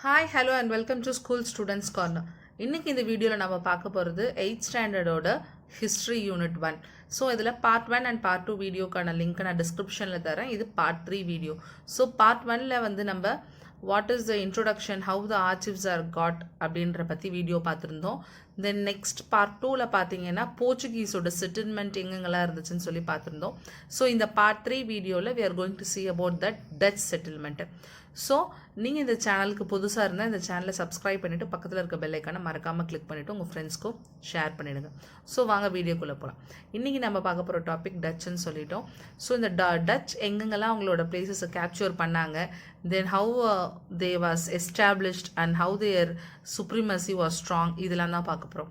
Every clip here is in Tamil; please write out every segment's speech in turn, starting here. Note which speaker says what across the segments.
Speaker 1: Hi hello and welcome to school students corner. இன்றைக்கி இந்த வீடியோவில் நம்ம பார்க்க போகிறது 8th ஸ்டாண்டர்டோட ஹிஸ்ட்ரி யூனிட் 1. ஸோ இதில் பார்ட் 1 அண்ட் பார்ட் 2 வீடியோக்கான லிங்க் நான் டிஸ்கிரிப்ஷனில் தரேன். இது பார்ட் 3 வீடியோ. ஸோ பார்ட் 1ல் வந்து நம்ம what is the introduction, how the archives are got அப்படின்ற பற்றி வீடியோ பார்த்துருந்தோம். தென் நெக்ஸ்ட் பார்ட் 2ல் பார்த்தீங்கன்னா போர்ச்சுகீஸோட செட்டில்மெண்ட் எங்கெங்கெல்லாம் இருந்துச்சுன்னு சொல்லி பார்த்துருந்தோம். ஸோ இந்த பார்ட் 3 வீடியோவில் we are going to see about that Dutch settlement. So நீங்கள் இந்த சேனலுக்கு புதுசாக இருந்தால் இந்த சேனலை சப்ஸ்கிரைப் பண்ணிவிட்டு பக்கத்தில் இருக்க பெல் ஐக்கானை மறக்காமல் கிளிக் பண்ணிவிட்டு உங்கள் ஃப்ரெண்ட்ஸ்க்கும் ஷேர் பண்ணிவிடுங்க. ஸோ வாங்க வீடியோக்குள்ளே போகலாம். இன்றைக்கி நம்ம பார்க்க போகிற டாபிக் டச்சுன்னு சொல்லிட்டோம். ஸோ இந்த டச் எங்கெங்கெல்லாம் அவங்களோட பிளேசஸை கேப்சர் பண்ணாங்க, then how they was established and how their supremacy was strong, இதெல்லாம் தான் பார்க்க போகிறோம்.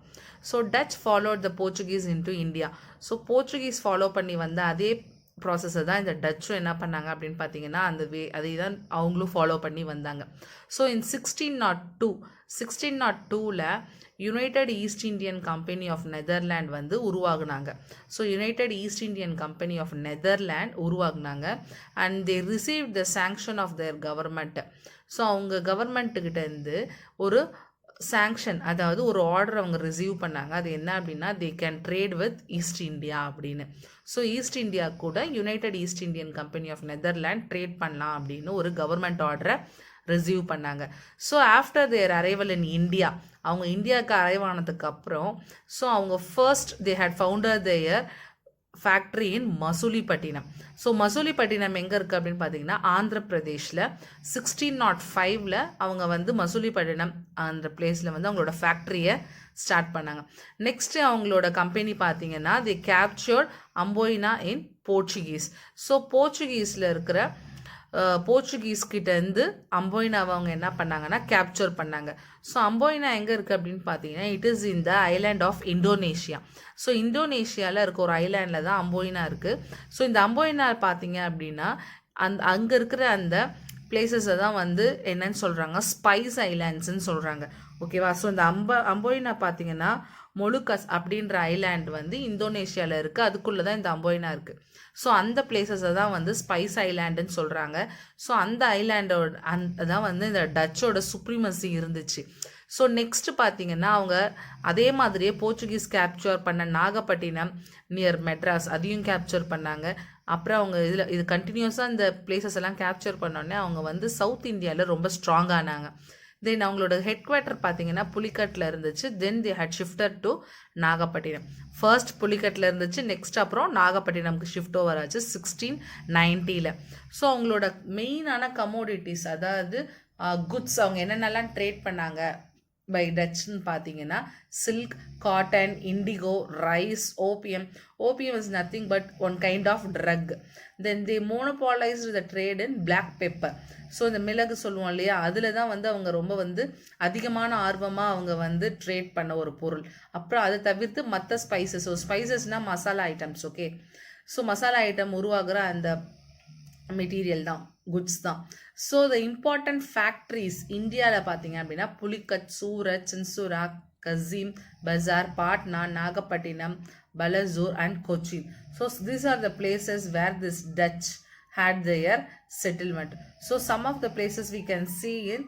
Speaker 1: So Dutch followed the Portuguese into India. So Portuguese follow பண்ணி வந்த அதே ப்ராசஸை தான் இந்த டச்சும் என்ன பண்ணாங்க அப்படின்னு பார்த்தீங்கன்னா அந்த அதை தான் அவங்களும் ஃபாலோ பண்ணி வந்தாங்க. ஸோ இன் 1602ல் united east Indian company of Netherland வந்து உருவாகுனாங்க. So united east Indian company of Netherland உருவாகுனாங்க and they receive the sanction of their government. So அவங்க கவர்மெண்ட்டுக்கிட்டேருந்து ஒரு சாங்ஷன், அதாவது ஒரு ஆர்டர் அவங்க ரிசீவ் பண்ணாங்க. அது என்ன அப்படின்னா they can trade with East India அப்படின்னு. ஸோ ஈஸ்ட் இந்தியா கூட United east Indian company of Netherland trade பண்ணலாம் அப்படின்னு ஒரு கவர்மெண்ட் ஆர்டரை ரிசீவ் பண்ணாங்க. So after their arrival in India, அவங்க இந்தியாவுக்கு அரைவ் ஆனதுக்கு அப்புறம் ஸோ அவங்க first they had founder their factory in Masulipatnam. So Masulipatnam எங்கே இருக்குது அப்படின்னு பார்த்தீங்கன்னா ஆந்திர பிரதேஷில் 1605ல் அவங்க வந்து மசூலிப்பட்டினம் அந்த பிளேஸில் வந்து அவங்களோட ஃபேக்ட்ரியை ஸ்டார்ட் பண்ணாங்க. நெக்ஸ்ட்டு அவங்களோட கம்பெனி பார்த்தீங்கன்னா தி கேப்சர்ட் அம்போயினா இன் போர்ச்சுகீஸ். ஸோ போர்ச்சுகீஸில் இருக்கிற போர்ச்சுகீஸ் கிட்டேருந்து அம்போயினாவை அவங்க என்ன பண்ணாங்கன்னா கேப்சர் பண்ணாங்க. ஸோ அம்போயினா எங்கே இருக்குது அப்படின்னு பார்த்தீங்கன்னா it is in the island of Indonesia. So இந்தோனேஷியாவில் இருக்க ஒரு ஐலாண்டில் தான் அம்போயினா இருக்குது. ஸோ இந்த அம்போயினா பார்த்தீங்க அப்படின்னா அங்கே இருக்கிற அந்த பிளேசஸை தான் வந்து என்னன்னு சொல்கிறாங்க, ஸ்பைஸ் ஐலாண்ட்ஸ்ன்னு சொல்கிறாங்க. ஓகேவா? ஸோ இந்த அம்போயினா பார்த்தீங்கன்னா மொலுக்கஸ் அப்படின்ற ஐலாண்ட் வந்து இந்தோனேஷியாவில் இருக்குது. அதுக்குள்ளே தான் இந்த அம்போயினா இருக்குது. ஸோ அந்த பிளேசஸை தான் வந்து ஸ்பைஸ் ஐலாண்டுன்னு சொல்கிறாங்க. ஸோ அந்த ஐலாண்டோட தான் வந்து இந்த டச்சோட சுப்ரீமசி இருந்துச்சு. ஸோ நெக்ஸ்ட்டு பார்த்தீங்கன்னா அவங்க அதே மாதிரியே போர்ச்சுகீஸ் கேப்சர் பண்ண நாகப்பட்டினம் நியர் மெட்ராஸ் அதையும் கேப்சர் பண்ணாங்க. அப்புறம் அவங்க இது கண்டினியூஸாக இந்த பிளேசஸ் எல்லாம் கேப்சர் பண்ணோடனே அவங்க வந்து சவுத் இந்தியாவில் ரொம்ப ஸ்ட்ராங்கானாங்க. தென் அவங்களோட ஹெட் குவார்ட்டர் பார்த்தீங்கன்னா புலிக்கட்டில் இருந்துச்சு. Then the hut shifted to Nagapattinam. First புலிக்கட்டில் இருந்துச்சு, நெக்ஸ்ட் அப்புறம் நாகப்பட்டினம்க்கு ஷிஃப்ட் ஓவர் ஆச்சு 1690ல். ஸோ அவங்களோட மெயினான கமோடிட்டிஸ், அதாவது குட்ஸ், அவங்க என்னென்னலாம் ட்ரேட் பண்ணாங்க பை டச்னு பார்த்தீங்கன்னா silk, cotton, indigo, rice, opium. Opium is nothing but one kind of drug. Then they monopolised the trade in black pepper. So இந்த மிளகு சொல்லுவோம் இல்லையா, அதில் தான் வந்து அவங்க ரொம்ப வந்து அதிகமான ஆர்வமாக அவங்க வந்து ட்ரேட் பண்ண ஒரு பொருள். அப்புறம் அதை தவிர்த்து மற்ற ஸ்பைசஸ், ஸோ ஸ்பைசஸ்னால் masala items. Okay, so masala item உருவாகிற அந்த மெட்டீரியல் தான், குட்ஸ் தான். ஸோ த இம்பார்ட்டன்ட் ஃபேக்ட்ரிஸ் இந்தியாவில் பார்த்தீங்க அப்படின்னா Pulicat, Surat, Chinsura, Kasim, Bazar, Patna, Nagapattinam, Balasore and Cochin. So these are the places where this Dutch had their settlement. So some of the places we can see in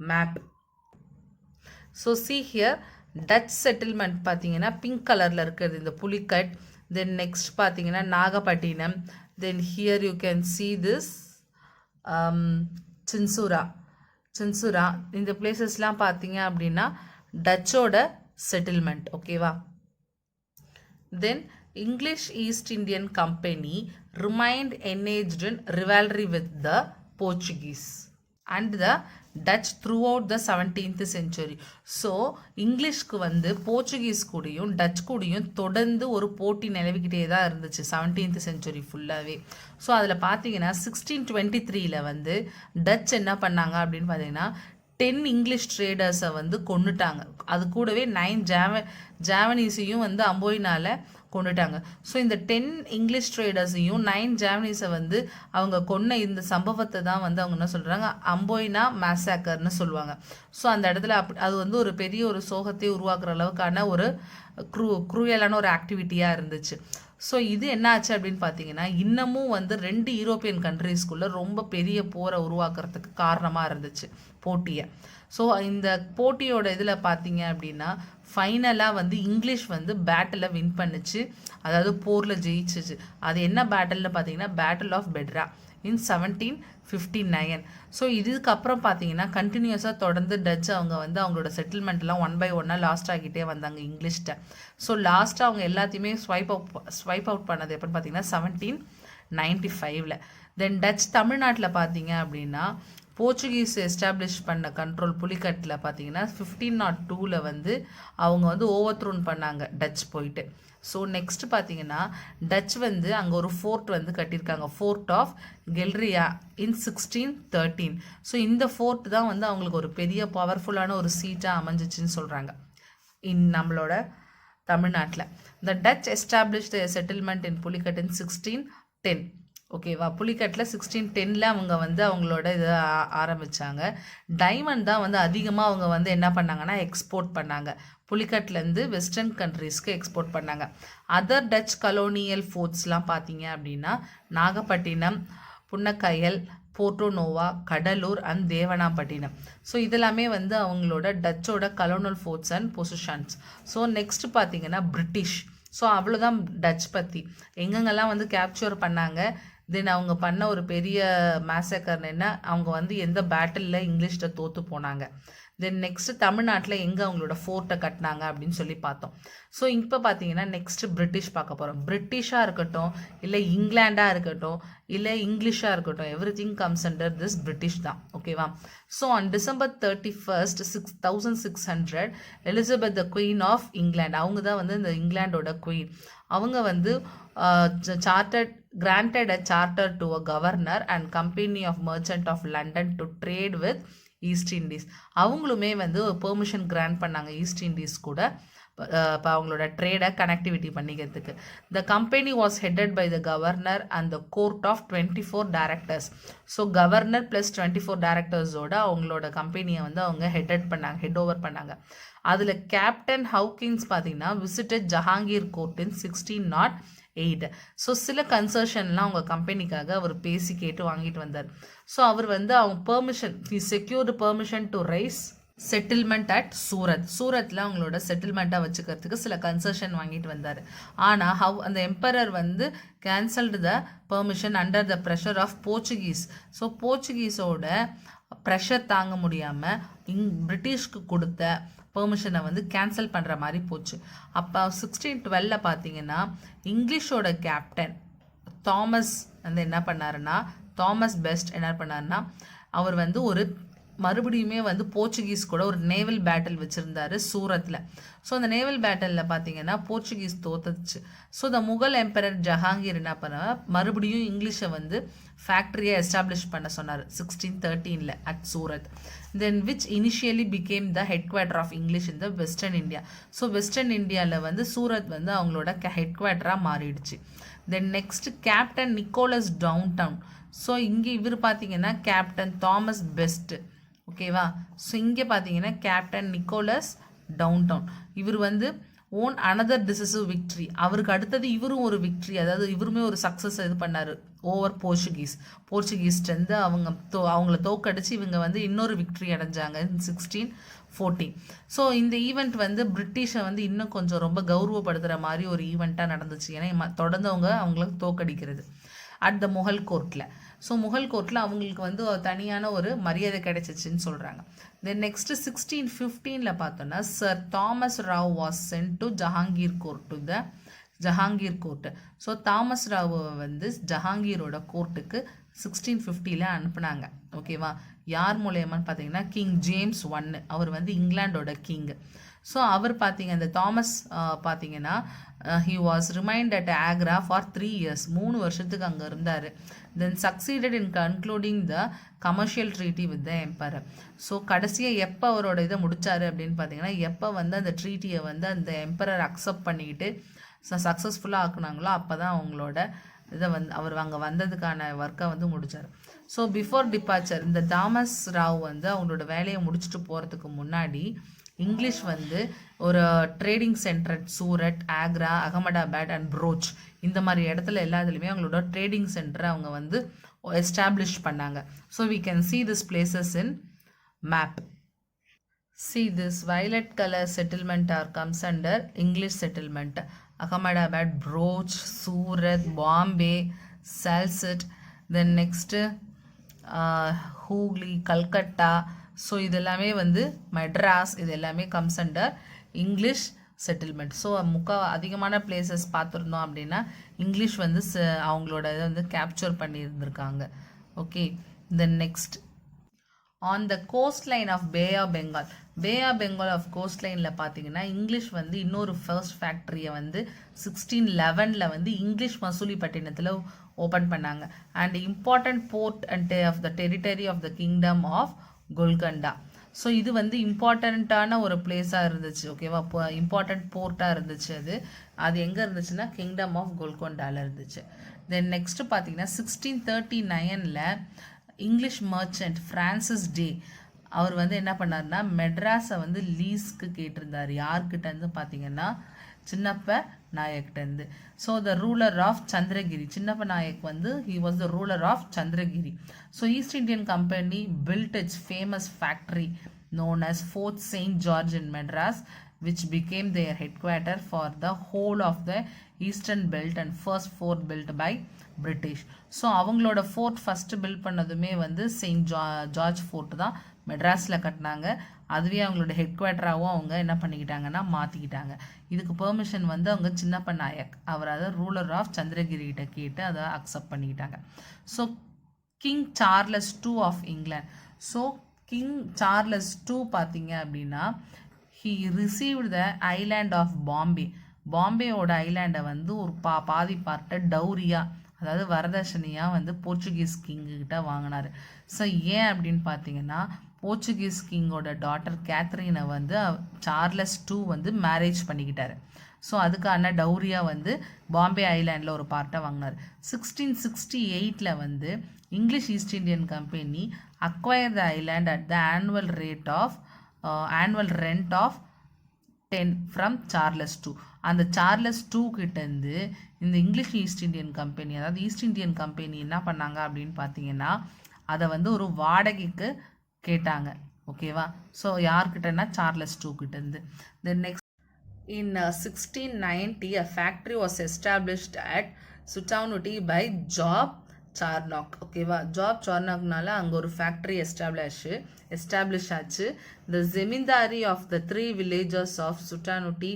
Speaker 1: map. So see here Dutch settlement பார்த்தீங்கன்னா பிங்க் கலரில் இருக்கிறது இந்த புலிக்கட். தென் நெக்ஸ்ட் பார்த்தீங்கன்னா நாகப்பட்டினம். தென் here you can see this Chinsurah. இந்த பிளேசஸ்லாம் பார்த்தீங்க அப்படின்னா டச்சோட செட்டில்மெண்ட். ஓகேவா? தென் English East Indian Company remained engaged in rivalry with the Portuguese and the Dutch throughout the 17th century. So இங்கிலீஷ்க்கு வந்து போர்ச்சுகீஸ் கூடயும் டச் கூடயும் தொடர்ந்து ஒரு போட்டி நிலவிக்கிட்டே தான் இருந்துச்சு 17th century ஃபுல்லாகவே. ஸோ அதில் பார்த்தீங்கன்னா 1623ல் வந்து டச் என்ன பண்ணாங்க அப்படின்னு பார்த்தீங்கன்னா 10 இங்கிலீஷ் ட்ரேடர்ஸை வந்து கொண்டுட்டாங்க. அது கூடவே 9 ஜாவனீஸையும் வந்து அம்போயினால் கொண்டுட்டாங்க. ஸோ இந்த 10 இங்கிலீஷ் ட்ரேடர்ஸையும் 9 ஜாவனீஸை வந்து அவங்க கொன்ன இந்த சம்பவத்தை தான் வந்து அவங்க என்ன சொல்கிறாங்க, அம்போயினா மேசாக்கர்னு சொல்லுவாங்க. ஸோ அந்த இடத்துல அது வந்து ஒரு பெரிய ஒரு சோகத்தை உருவாக்குற அளவுக்கான ஒரு க்ரூயலான ஒரு ஆக்டிவிட்டியாக இருந்துச்சு. ஸோ இது என்ன ஆச்சு அப்படின்னு பார்த்தீங்கன்னா இன்னமும் வந்து 2 யூரோப்பியன் கண்ட்ரீஸ்குள்ளே ரொம்ப பெரிய போரை உருவாக்குறதுக்கு காரணமாக இருந்துச்சு போட்டியை. ஸோ இந்த போட்டியோட இதில் பார்த்தீங்க அப்படின்னா ஃபைனலாக வந்து இங்கிலீஷ் வந்து பேட்டில் வின் பண்ணுச்சு, அதாவது போரில் ஜெயிச்சிச்சு. அது என்ன பேட்டில்னு பார்த்தீங்கன்னா battle of Bedara in 1759. So இதுக்கப்புறம் பார்த்தீங்கன்னா கண்டினியூஸாக தொடர்ந்து டச் அவங்க வந்து அவங்களோட செட்டில்மெண்ட்லாம் 1 by 1 லாஸ்ட் ஆகிட்டே வந்தாங்க இங்கிலீஷ்ட. ஸோ லாஸ்ட்டாக அவங்க எல்லாத்தையுமே ஸ்வைப் அவுட் பண்ணது எப்படின்னு பார்த்தீங்கன்னா 1795. தென் டச் தமிழ்நாட்டில் பார்த்தீங்க அப்படின்னா போர்ச்சுகீஸ் எஸ்டாப்ளிஷ் பண்ண கண்ட்ரோல் புலிக்கட்டில் பார்த்தீங்கன்னா 1502 வந்து அவங்க வந்து ஓவர் த்ரோன் பண்ணாங்க டச் போயிட்டு. ஸோ நெக்ஸ்ட் பார்த்தீங்கன்னா டச் வந்து அங்கே ஒரு ஃபோர்ட் வந்து கட்டியிருக்காங்க, ஃபோர்ட் ஆஃப் கெல்ரியா இன் 1613. ஸோ இந்த ஃபோர்ட் தான் வந்து அவங்களுக்கு ஒரு பெரிய பவர்ஃபுல்லான ஒரு சீட்டாக அமைஞ்சிச்சின்னு சொல்கிறாங்க நம்மளோட தமிழ்நாட்டில். The Dutch established settlement in Pulicat in 1610. ஓகேவா, புலிக்கட்டில் 1610 அவங்க வந்து அவங்களோட இதை ஆரம்பித்தாங்க. டைமண்ட் தான் வந்து அதிகமாக அவங்க வந்து என்ன பண்ணாங்கன்னா எக்ஸ்போர்ட் பண்ணாங்க, புலிக்கட்லேருந்து வெஸ்டர்ன் கண்ட்ரீஸ்க்கு எக்ஸ்போர்ட் பண்ணாங்க. அதர் டச் கலோனியல் ஃபோர்ட்ஸ்லாம் பார்த்தீங்க அப்படின்னா நாகப்பட்டினம், புன்னக்கயல், போர்ட்டோனோவா, கடலூர் அண்ட் தேவனாப்பட்டினம். ஸோ இதெல்லாமே வந்து அவங்களோட டச்சோட colonial forts and positions. So next பார்த்தீங்கன்னா பிரிட்டிஷ். ஸோ அவ்வளோதான் டச் பற்றி. எங்கெங்கெல்லாம் வந்து கேப்சர் பண்ணாங்க, தென் அவங்க பண்ண ஒரு பெரிய மேசக்கர் என்ன, அவங்க வந்து எந்த பேட்டிலில் இங்கிலீஷில் தோற்று போனாங்க, தென் நெக்ஸ்ட் தமிழ்நாட்டில் எங்கே அவங்களோட ஃபோர்ட்டை கட்டினாங்க அப்படின்னு சொல்லி பார்த்தோம். ஸோ இப்போ பார்த்தீங்கன்னா நெக்ஸ்ட் பிரிட்டிஷ் பார்க்க போகிறோம். பிரிட்டிஷாக இருக்கட்டும், இல்லை இங்கிலாண்டாக இருக்கட்டும், இல்லை இங்கிலீஷாக இருக்கட்டும், everything comes under this British தான். ஓகேவா. So on December 31st 1600 Elizabeth the queen of England, அவங்க தான் வந்து இந்த இங்கிலாண்டோட குயின். அவங்க வந்து granted a charter to a governor and company of merchant of London to trade with East Indies. அவங்களுமே வந்து பெர்மிஷன் கிராண்ட் பண்ணாங்க ஈஸ்ட் இண்டீஸ் கூட இப்போ அவங்களோட ட்ரேடை கனெக்டிவிட்டி பண்ணிக்கிறதுக்கு. The company was headed by the governor and the court of 24 directors. So governor plus 24 டைரக்டர்ஸோட அவங்களோட கம்பெனியை வந்து அவங்க ஹெட் ஓவர் பண்ணாங்க. அதில் கேப்டன் ஹவுகின்ஸ் பார்த்தீங்கன்னா விசிட்டட் ஜஹாங்கீர் கோர்ட் இன் 1608. ஸோ சில கன்செஷன்லாம் அவங்க கம்பெனிக்காக அவர் பேசி கேட்டு வாங்கிட்டு வந்தார். ஸோ அவர் வந்து அவங்க permission, secured permission to rice settlement at சூரத்தில் அவங்களோட செட்டில்மெண்ட்டாக வச்சுக்கிறதுக்கு சில கன்செஷன் வாங்கிட்டு வந்தார். ஆனால் அந்த எம்பரர் வந்து cancelled the permission under the pressure of Portuguese. So போர்ச்சுகீஸோட ப்ரெஷர் தாங்க முடியாமல் பிரிட்டிஷ்க்கு கொடுத்த பெர்மிஷனை வந்து கேன்சல் பண்ணுற மாதிரி போச்சு. அப்போ 1612 பார்த்தீங்கன்னா இங்கிலீஷோட கேப்டன் தாமஸ் வந்து என்ன பண்ணாருன்னா, தாமஸ் பெஸ்ட் என்ன பண்ணாருன்னா, அவர் வந்து ஒரு மறுபடியுமே வந்து போர்ச்சுகீஸ் கூட ஒரு நேவல் பேட்டில் வச்சுருந்தாரு சூரத்தில். ஸோ அந்த நேவல் பேட்டலில் பார்த்தீங்கன்னா போர்ச்சுகீஸ் தோத்துச்சு. So the Mughal emperor Jahangir என்ன பண்ண மறுபடியும் இங்கிலீஷை வந்து ஃபேக்ட்ரியை எஸ்டாப்ளிஷ் பண்ண சொன்னார் 1613 at Surat. Then which initially became the headquarter of English in the Western India. So Western இந்தியாவில் வந்து சூரத் வந்து அவங்களோட ஹெட் குவார்ட்டராக மாறிடுச்சு. Then next captain Nicholas Downton. So இங்கே இவர் பார்த்தீங்கன்னா கேப்டன் தாமஸ் பெஸ்ட். ஓகேவா. ஸோ இங்கே பார்த்தீங்கன்னா கேப்டன் நிக்கோலஸ் டவுன் டவுன், இவர் வந்து ஓன் அனதர் டிசிசிவ் விக்ட்ரி. அவருக்கு அடுத்தது இவரும் ஒரு விக்ட்ரி, அதாவது இவருமே ஒரு சக்ஸஸ் இது பண்ணார் ஓவர் போர்ச்சுகீஸ்லேருந்து அவங்கள தோக்கடிச்சு இவங்க வந்து இன்னொரு விக்ட்ரி அடைஞ்சாங்க 1614. ஸோ இந்த ஈவெண்ட் வந்து பிரிட்டிஷை வந்து இன்னும் கொஞ்சம் ரொம்ப கௌரவப்படுத்துகிற மாதிரி ஒரு ஈவெண்ட்டாக நடந்துச்சு. ஏன்னா தொடர்ந்தவங்க அவங்களுக்கு தோக்கடிக்கிறது அட் த முகல் கோர்ட்டில். ஸோ முகல் கோர்ட்டில் அவங்களுக்கு வந்து தனியான ஒரு மரியாதை கிடைச்சிச்சின்னு சொல்கிறாங்க. தென் நெக்ஸ்ட்டு 1615 பார்த்தோன்னா sir Thomas Roe was sent to Jahangir court. So Thomas ராவை வந்து ஜஹாங்கீரோட கோர்ட்டுக்கு 1650 அனுப்புனாங்க. ஓகேவா. யார் மூலயமான்னு பார்த்தீங்கன்னா கிங் ஜேம்ஸ் I, அவர் வந்து இங்கிலாண்டோட கிங். ஸோ அவர் பார்த்தீங்க இந்த தாமஸ் பார்த்தீங்கன்னா he was remained at Agra for 3 years, 3 வருஷத்துக்கு அங்கே இருந்தார். Then succeeded in concluding the commercial treaty with the emperor. So கடைசியாக எப்போ அவரோட இதை முடித்தார் அப்படின்னு பார்த்தீங்கன்னா எப்போ வந்து அந்த ட்ரீட்டியை வந்து அந்த எம்பரர் அக்செப்ட் பண்ணிக்கிட்டு சக்ஸஸ்ஃபுல்லாக ஆக்குனாங்களோ அப்போ தான் அவங்களோட இதை வந்து அவர் அங்கே வந்ததுக்கான ஒர்க்கை வந்து முடித்தார். ஸோ பிஃபோர் டிபார்ச்சர் இந்த தாமஸ் ராவ் வந்து அவங்களோட வேலையை முடிச்சுட்டு போகிறதுக்கு முன்னாடி இங்கிலீஷ் வந்து ஒரு trading centre Surat, Agra, Ahmedabad and brooch இந்த மாதிரி இடத்துல எல்லாத்துலேயுமே அவங்களோட ட்ரேடிங் சென்டரை அவங்க வந்து எஸ்டாப்ளிஷ் பண்ணாங்க. So we can see this places in map. See, this violet color settlement are comes under English settlement. Ahmedabad, Broach, Surat, Bombay, Salsett, then next Hooghly, Calcutta. So இதெல்லாமே வந்து மெட்ராஸ், இது எல்லாமே comes under English settlement. So அதிகமான பிளேசஸ் பார்த்துருந்தோம் அப்படின்னா இங்கிலீஷ் வந்து அவங்களோட இதை வந்து கேப்சர் பண்ணியிருந்திருக்காங்க. Okay, then next on the coast line of Bay of Bengal. Bay of Bengal of coast லைனில் பார்த்தீங்கன்னா இங்கிலீஷ் வந்து இன்னொரு ஃபர்ஸ்ட் ஃபேக்ட்ரியை வந்து 1611 வந்து இங்கிலீஷ் மசூலிப்பட்டினத்தில் ஓப்பன் பண்ணாங்க. And important port and of the territory of the kingdom of Golconda. So இது வந்து இம்பார்ட்டண்ட்டான ஒரு பிளேஸாக இருந்துச்சு. ஓகேவா, இப்போ இம்பார்ட்டண்ட் போர்ட்டாக இருந்துச்சு. அது எங்கே இருந்துச்சுன்னா கிங்டம் ஆஃப் கோல்கொண்டாவில் இருந்துச்சு. தென் நெக்ஸ்ட் பார்த்தீங்கன்னா 1639 இங்கிலீஷ் மர்ச்சன்ட் ஃப்ரான்சிஸ் டே அவர் வந்து என்ன பண்ணார்னா மெட்ராஸை வந்து லீஸ்க்கு கேட்டிருந்தார். யார்கிட்டேருந்து பார்த்தீங்கன்னா சின்னப்ப நாயக்கிட்டேருந்து. So the ruler of Chandragiri, Chinnappa Nayak வந்து he was the ruler of Chandragiri. So east Indian company built its famous factory known as Fort St. George in Madras, which became their headquarter for the whole of the eastern belt and first fort built by British. So அவங்களோட ஃபோர்ட் ஃபஸ்ட்டு பில்ட் பண்ணதுமே வந்து செயின்ட் ஜார்ஜ் ஃபோர்ட் தான் மெட்ராஸில் கட்டினாங்க. அதுவே அவங்களோட ஹெட் குவார்ட்டராகவும் அவங்க என்ன பண்ணிக்கிட்டாங்கன்னா மாற்றிக்கிட்டாங்க. இதுக்கு பெர்மிஷன் வந்து அவங்க சின்னப்ப நாயக் அவர் அதை ரூலர் ஆஃப் சந்திரகிரிகிட்ட கேட்டு அதை அக்செப்ட் பண்ணிக்கிட்டாங்க. So king Charles two of England. So king Charles two பார்த்தீங்க அப்படின்னா he received the island of Bombay. பாம்பேயோட ஐலாண்டை வந்து ஒரு பாதி பார்ட்டை டௌரியா, அதாவது வரதட்சணையாக வந்து போர்ச்சுகீஸ் கிங்கிட்ட வாங்கினார். ஸோ ஏன் அப்படின்னு பார்த்தீங்கன்னா போர்ச்சுகீஸ் கிங்கோட டாட்டர் கேத்ரினை வந்து சார்லஸ் டூ வந்து மேரேஜ் பண்ணிக்கிட்டாரு. ஸோ அதுக்கான டௌரியாக வந்து பாம்பே ஐலாண்டில் ஒரு பார்ட்டை வாங்கினார். 1668 வந்து English East Indian company acquire the island at the annual rent of 10 from Charles two. அந்த சார்லஸ் டூ கிட்டேருந்து இந்த இங்கிலீஷ் ஈஸ்ட் இண்டியன் கம்பெனி, அதாவது ஈஸ்ட் இண்டியன் கம்பெனி என்ன பண்ணாங்க அப்படின்னு பார்த்தீங்கன்னா அதை வந்து ஒரு வாடகைக்கு கேட்டாங்க. ஓகேவா, ஸோ யார்கிட்டன்னா சார்லஸ் டூ கிட்டேருந்து. Then next in 1690 a factory was established at Sutanuti by Job Charnock. ஓகேவா, ஜாப் சார்னாக்னால அங்கே ஒரு ஃபேக்ட்ரி எஸ்டாப்ளிஷ் ஆச்சு. The zamindari of the 3 villages of Sutanuti,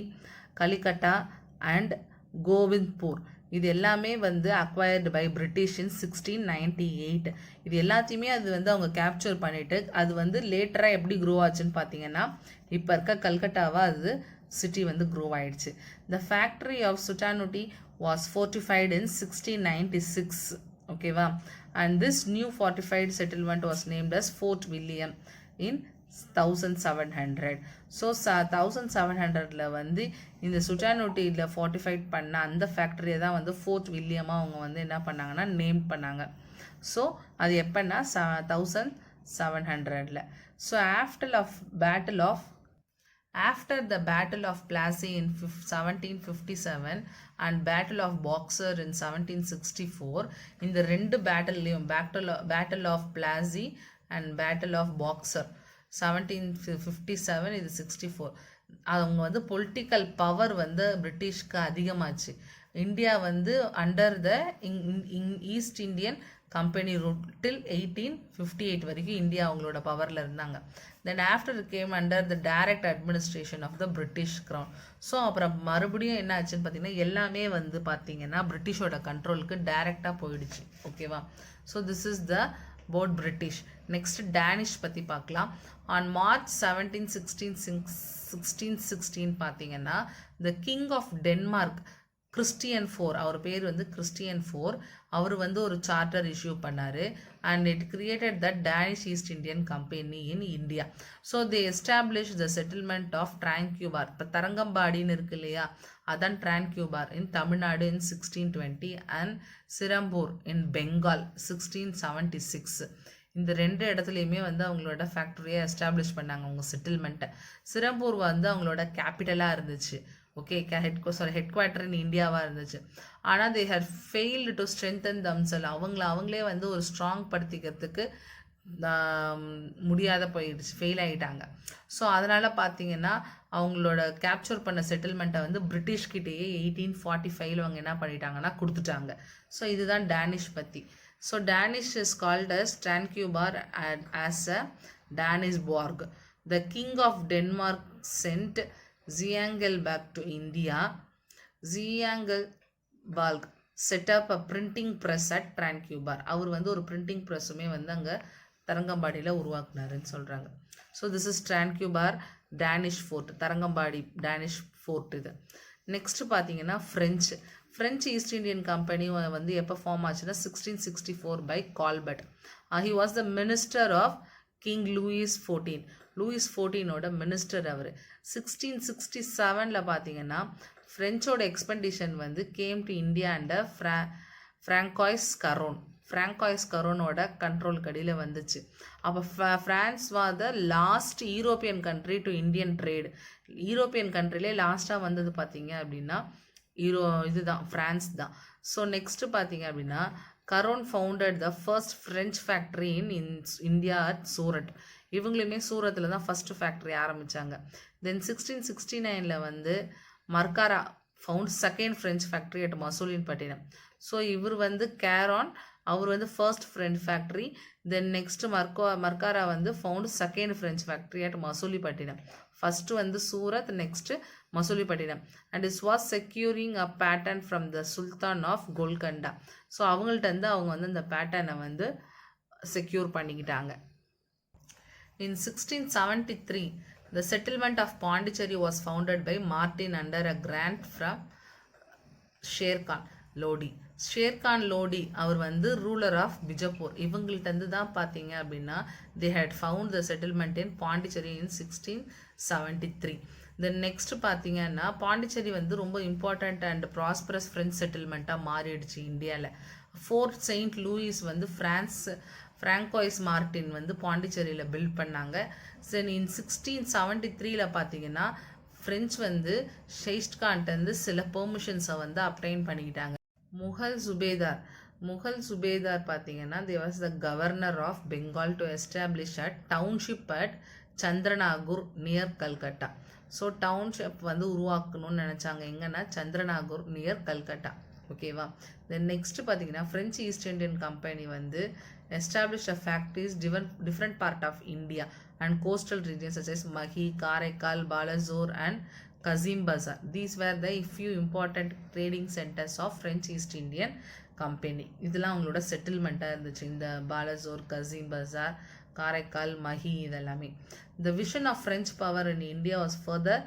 Speaker 1: Kalikata and Govindpur இது எல்லாமே வந்து அக்வயர்டு பை பிரிட்டிஷ் இன் 1698. இது எல்லாத்தையுமே அது வந்து அவங்க கேப்சர் பண்ணிவிட்டு அது வந்து லேட்டராக எப்படி க்ரோ ஆச்சுன்னு பார்த்தீங்கன்னா இப்போ இருக்க கல்கட்டாவாக அது சிட்டி வந்து க்ரோ ஆயிடுச்சு. The factory of Sutanuti was fortified in 1696. ஓகேவா, and this new fortified settlement was named as Fort William in 1700. So 1700 வந்து இந்த சுட்டானுட்டியில் ஃபோர்ட்டிஃபைட் பண்ண அந்த ஃபேக்ட்ரியை தான் வந்து ஃபோர்ட் வில்லியமாக அவங்க வந்து என்ன பண்ணாங்கன்னா நேம் பண்ணாங்க. ஸோ அது எப்போன்னா 1700. So After the Battle of Plassey in 1757 and Battle of Boxer in 1764, இந்த ரெண்டு பேட்டில்லையும் Battle of Plassey and Battle of Boxer 1757 இது 64 அவங்க வந்து பொலிட்டிக்கல் பவர் வந்து பிரிட்டிஷ்க்கு அதிகமாச்சு. இந்தியா வந்து under the east Indian company rule till 1858 வரைக்கும் இந்தியா அவங்களோட பவரில் இருந்தாங்க. Then after came under the direct administration of the British crown. So அப்புறம் மறுபடியும் என்ன ஆச்சுன்னு பார்த்தீங்கன்னா எல்லாமே வந்து பார்த்தீங்கன்னா பிரிட்டிஷோட கண்ட்ரோலுக்கு டைரெக்டாக போயிடுச்சு. ஓகேவா, so this is the boat British. Next Danish பற்றி பார்க்கலாம். ஆன் மார்ச் 17, 1616 பார்த்தீங்கன்னா the king of Denmark Christian four, அவர் பேர் வந்து கிறிஸ்டியன் ஃபோர், அவர் வந்து ஒரு சார்ட்டர் இஷ்யூ பண்ணார். And it created the Danish east Indian company in India. So they establish the settlement of Tranquebar. இப்போ தரங்கம்பாடின்னு இருக்கு இல்லையா, அதான் Tranquebar in Tamil Nadu in 1620 and Serampore in Bengal 1676. இந்த 2 இடத்துலையுமே வந்து அவங்களோட ஃபேக்ட்ரியை எஸ்டாப்ளிஷ் பண்ணாங்க, அவங்க செட்டில்மெண்ட்டை. சிரம்பூர் வந்து அவங்களோட கேபிட்டலாக இருந்துச்சு. ஓகே, ஹெட் குவார்ட்டர் இன் இந்தியாவாக இருந்துச்சு. ஆனால் they had failed to strengthen themselves. அவங்களே வந்து ஒரு ஸ்ட்ராங் படுத்திக்கிறதுக்கு முடியாத போயிடுச்சு, ஃபெயில் ஆகிட்டாங்க. ஸோ அதனால் பார்த்தீங்கன்னா அவங்களோட கேப்சர் பண்ண செட்டில்மெண்ட்டை வந்து பிரிட்டிஷ்கிட்டேயே 1845 அவங்க என்ன பண்ணிட்டாங்கன்னா கொடுத்துட்டாங்க. ஸோ இதுதான் டேனிஷ் பற்றி. So Danish is called as Tranquebar as a Danisborg. The king of Denmark sent Ziegelberg to India. Ziegelberg set up a printing press at Tranquebar. அவர் வந்து ஒரு பிரிண்டிங் ப்ரெஸ்ஸுமே வந்து அங்கே தரங்கம்பாடியில் உருவாக்குனாருன்னு சொல்கிறாங்க. So this is Tranquebar Danish fort, Tharangambadi Danish fort இது. நெக்ஸ்ட்டு பார்த்தீங்கன்னா ஃப்ரெஞ்சு ஈஸ்ட் இந்தியன் கம்பெனி வந்து எப்போ ஃபார்ம் ஆச்சுன்னா 1664 by Colbert. He was the minister of king Louis 14. Louis 14ஓட மினிஸ்டர் அவர். 1667 பார்த்தீங்கன்னா ஃப்ரெஞ்சோட எக்ஸ்பெண்டிஷன் வந்து came to India and François கரோனோட கண்ட்ரோல் கடியில் வந்துச்சு. அப்போ France was the last European country to Indian trade. European கண்ட்ரிலே லாஸ்ட்டாக வந்தது பார்த்தீங்க அப்படின்னா இதுதான் ஃப்ரான்ஸ் தான். ஸோ நெக்ஸ்ட்டு பார்த்தீங்க அப்படின்னா Caron founded the first French factory in India at Surat. இவங்களுமே சூரத்தில் தான் ஃபஸ்ட்டு ஃபேக்ட்ரி ஆரம்பித்தாங்க. தென் 1669 வந்து Marcara found second French factory at Masulipatnam. So இவர் வந்து கேரான், அவர் வந்து first French factory. Then next Marcara வந்து found second French factory at Masulipatnam. First வந்து Surat, next Masulipatnam. And is was securing a patent from the sultan of Golconda. So அவங்கள்ட்ட வந்து அவங்க வந்து இந்த பேட்டர்னை வந்து செக்யூர் பண்ணிக்கிட்டாங்க. In 1673, the settlement of Pondicherry was founded by Martin under a grant from Sher Khan Lodi. Sher Khan Lodi அவர் வந்து ரூலர் ஆஃப் பிஜப்பூர். இவங்கள்ட்ட தான் பார்த்தீங்க அப்படின்னா they had found the settlement in Pondicherry in 1673. Then next பார்த்தீங்கன்னா பாண்டிச்சேரி வந்து ரொம்ப இம்பார்ட்டண்ட் அண்ட் ப்ராஸ்பரஸ் ஃப்ரெஞ்ச் செட்டில்மெண்ட்டாக மாறிடுச்சு இந்தியாவில். ஃபோர்ட் செயின்ட் லூயிஸ் வந்து ஃப்ராங்காய்ஸ் மார்டின் வந்து பாண்டிச்சேரியில் பில்ட் பண்ணாங்க. தென் இன் 1673 பார்த்தீங்கன்னா ஃப்ரெஞ்ச் வந்து ஷெய்ஸ்ட்கான்ட்டு சில பெர்மிஷன்ஸை வந்து அப்டைன் பண்ணிக்கிட்டாங்க. முகல் சுபேதார் பார்த்தீங்கன்னா they was the governor of Bengal to establish a township at Chandernagore near Calcutta. So township வந்து உருவாக்கணும்னு நினச்சாங்க, எங்கன்னா சந்திரநாகூர் நியர் கல்கட்டா. ஓகேவா. தென் நெக்ஸ்ட் பார்த்தீங்கன்னா ஃப்ரெஞ்ச் ஈஸ்ட் இந்தியன் கம்பெனி வந்து established a factories different part of India and coastal regions such as Mahi, Karaikal, Balasore and Kazim Bazar. These were the few important trading centers of French East Indian Company. இதெல்லாம் அவங்களோட செட்டில்மெண்ட்டாக இருந்துச்சு, இந்த பாலசோர், கசீம் பசார், காரைக்கால், மஹி இதெல்லாமே. The vision of French power in India was further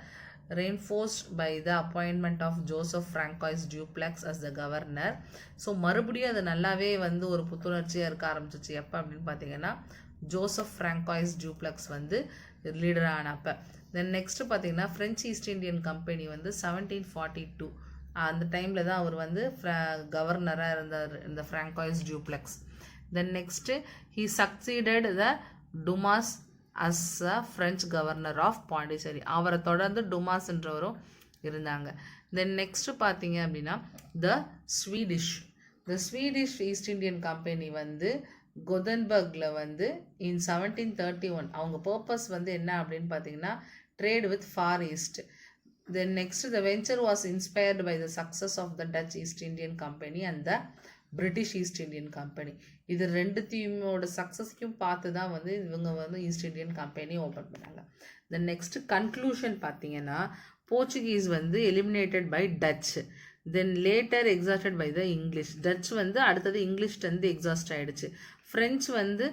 Speaker 1: reinforced by the appointment of Joseph Francois Dupleix as the governor. So மறுபடியும் அது நல்லாவே வந்து ஒரு புத்துணர்ச்சியாக இருக்க ஆரம்பிச்சிச்சு. எப்போ அப்படின்னு பார்த்தீங்கன்னா ஜோசப் ஃப்ராங்காய்ஸ் டியூப்ளெக்ஸ் வந்து லீடர் ஆனப்போ. தென் நெக்ஸ்ட்டு பார்த்தீங்கன்னா ஃப்ரெஞ்ச் ஈஸ்ட் இந்தியன் கம்பெனி வந்து 1742 அந்த டைமில் தான் அவர் வந்து கவர்னராக இருந்தார், இந்த François Dupleix. Then next he succeeded the Dumas as a French governor of Pondicherry. அவரை தொடர்ந்து டுமாஸ்ன்றவரும் இருந்தாங்க. தென் நெக்ஸ்ட்டு பார்த்தீங்க அப்படின்னா the Swedish east Indian company வந்து கொதன்பர்கில் வந்து இன் 1731 அவங்க பர்பஸ் வந்து என்ன அப்படின்னு பார்த்தீங்கன்னா trade with Far East. Then next the venture was inspired by the success of the Dutch East Indian company and the British East Indian company. இது ரெண்டுத்தையுமோட சக்ஸஸ்க்கும் பார்த்து தான் வந்து இவங்க வந்து ஈஸ்ட் இந்தியன் கம்பெனி ஓப்பன் பண்ணாங்க. தென் நெக்ஸ்ட் கன்க்ளூஷன் பார்த்தீங்கன்னா போர்ச்சுகீஸ் வந்து eliminated by Dutch, then later exhausted by the English. Dutch வந்து அடுத்தது இங்கிலீஷ்லேருந்து எக்ஸாஸ்ட் ஆகிடுச்சு. ஃப்ரெஞ்ச் வந்து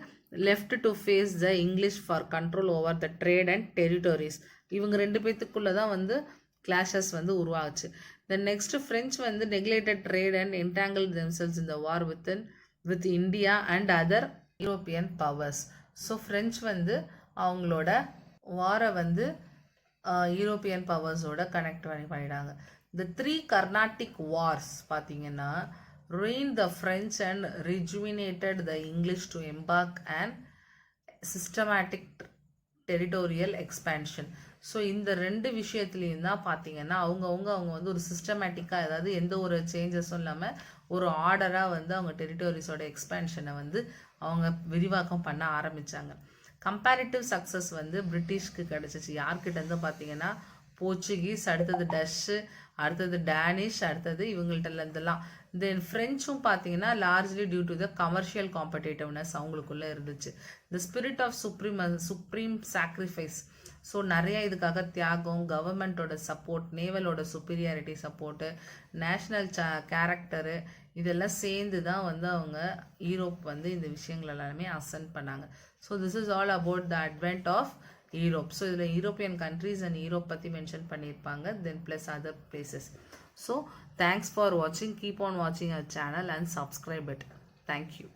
Speaker 1: left to face the English for control over the trade and territories. இவங்க ரெண்டு பேத்துக்குள்ளே தான் வந்து கிளாஷஸ் வந்து உருவாச்சு. தென் நெக்ஸ்ட் ஃப்ரெஞ்ச் வந்து நெக்லேட்டட் ட்ரேட் அண்ட் என்டாங்கிள் தெம்செல்ஸ் இந்த வார் with India and other European powers. So French வந்து அவங்களோட வாரை வந்து யூரோப்பியன் பவர்ஸோட கனெக்ட் பண்ணிட்டாங்க. இந்த 3 கர்நாடிக் வார்ஸ் பார்த்தீங்கன்னா ruined the French and rejuvenated the English to embark an systematic territorial expansion. So இந்த 2 விஷயத்துலையும் தான் பார்த்தீங்கன்னா அவங்க வந்து ஒரு சிஸ்டமேட்டிக்காக, அதாவது எந்த ஒரு சேஞ்சஸும் இல்லாமல் ஒரு ஆர்டராக வந்து அவங்க டெரிட்டோரிஸோட எக்ஸ்பேன்ஷனை வந்து அவங்க விரிவாக்கம் பண்ண ஆரம்பித்தாங்க. கம்பேரிட்டிவ் சக்ஸஸ் வந்து பிரிட்டிஷ்க்கு கிடச்சிச்சு. யார்கிட்டேருந்து பார்த்தீங்கன்னா போர்ச்சுகீஸ், அடுத்தது டச்சு, அடுத்தது டேனிஷ், அடுத்தது இவங்கள்ட்டெல்லாம். தென் ஃப்ரெஞ்சும் பார்த்தீங்கன்னா largely due to the commercial competitiveness அவங்களுக்குள்ளே இருந்துச்சு. The spirit of supreme sacrifice. So நிறைய இதுக்காக தியாகம், கவர்மெண்ட்டோட சப்போர்ட், நேவலோட சுப்பீரியாரிட்டி சப்போர்ட்டு, நேஷ்னல் கேரக்டரு, இதெல்லாம் சேர்ந்து தான் வந்து அவங்க யூரோப் வந்து இந்த விஷயங்கள் எல்லாமே அசென்ட் பண்ணாங்க. So this is all about the advent of Europe. So இதில் யூரோப்பியன் கண்ட்ரீஸ் அண்ட் யூரோப் பற்றி மென்ஷன் பண்ணியிருப்பாங்க, தென் plus other places. So thanks for வாட்சிங். கீப் ஆன் வாட்சிங் our channel and subscribe it. Thank you.